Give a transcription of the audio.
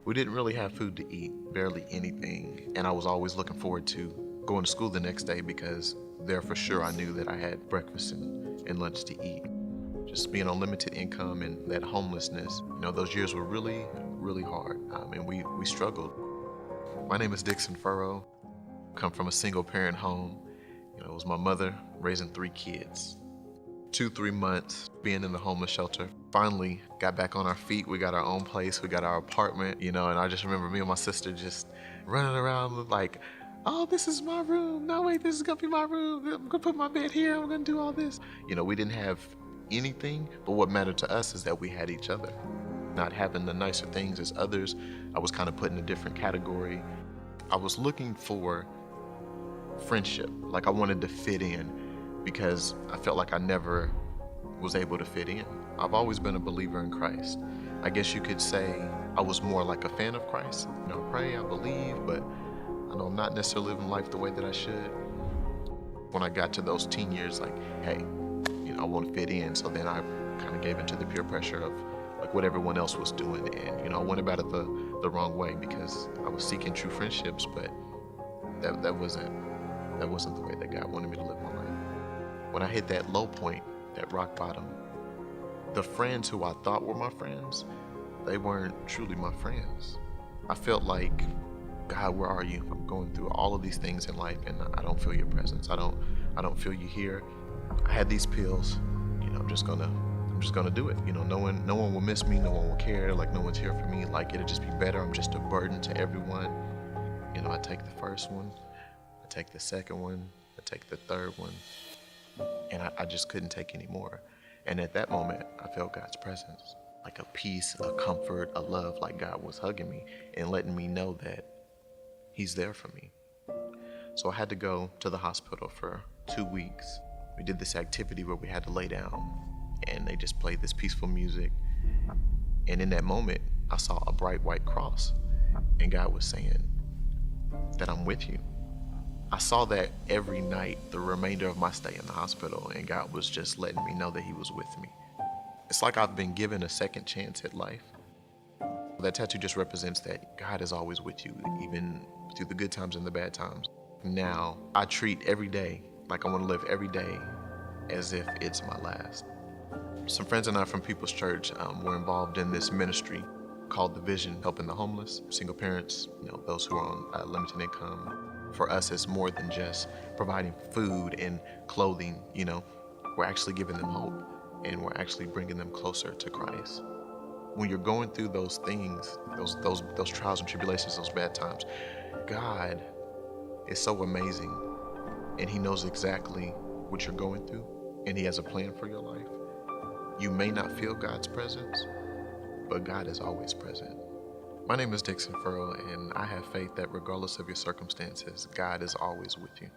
We didn't really have food to eat, barely anything. And I was always looking forward to going to school the next day because there for sure I knew that I had breakfast and lunch to eat. Just being on limited income and that homelessness, those years were really, really hard. And we struggled. My name is Dixon Furrow. Come from a single parent home. It was my mother raising 3 kids. 2-3 months being in the homeless shelter. Finally got back on our feet. We got our own place. We got our apartment, and I just remember me and my sister just running around like, oh, this is my room. No, wait, this is gonna be my room. I'm gonna put my bed here. I'm gonna do all this. We didn't have anything, but what mattered to us is that we had each other. Not having the nicer things as others, I was kind of put in a different category. I was looking for friendship. Like I wanted to fit in because I felt like I never was able to fit in. I've always been a believer in Christ. I guess you could say I was more like a fan of Christ. I pray, I believe, but I know I'm not necessarily living life the way that I should. When I got to those teen years, like, hey, I want to fit in. So then I kind of gave into the peer pressure of like what everyone else was doing. And, I went about it the wrong way because I was seeking true friendships, but that wasn't the way that God wanted me to live my life. When I hit that low point, that rock bottom, the friends who I thought were my friends, they weren't truly my friends. I felt like, God, where are you? I'm going through all of these things in life and I don't feel your presence. I don't feel you here. I had these pills, I'm just gonna do it. No one will miss me, no one will care, like no one's here for me, like it'll just be better. I'm just a burden to everyone. I take the first one, I take the second one, I take the third one, and I just couldn't take any more. And at that moment, I felt God's presence, like a peace, a comfort, a love, like God was hugging me and letting me know that He's there for me. So I had to go to the hospital for 2 weeks. We did this activity where we had to lay down and they just played this peaceful music. And in that moment, I saw a bright white cross and God was saying that I'm with you. I saw that every night, the remainder of my stay in the hospital, and God was just letting me know that He was with me. It's like I've been given a second chance at life. That tattoo just represents that God is always with you, even through the good times and the bad times. Now, I treat every day like I want to live every day as if it's my last. Some friends and I from People's Church were involved in this ministry called The Vision, helping the homeless, single parents, those who are on limited income. For us, it's more than just providing food and clothing. We're actually giving them hope and we're actually bringing them closer to Christ. When you're going through those things, those trials and tribulations, those bad times, God is so amazing and He knows exactly what you're going through and He has a plan for your life. You may not feel God's presence, but God is always present. My name is Dixon Furrow, and I have faith that regardless of your circumstances, God is always with you.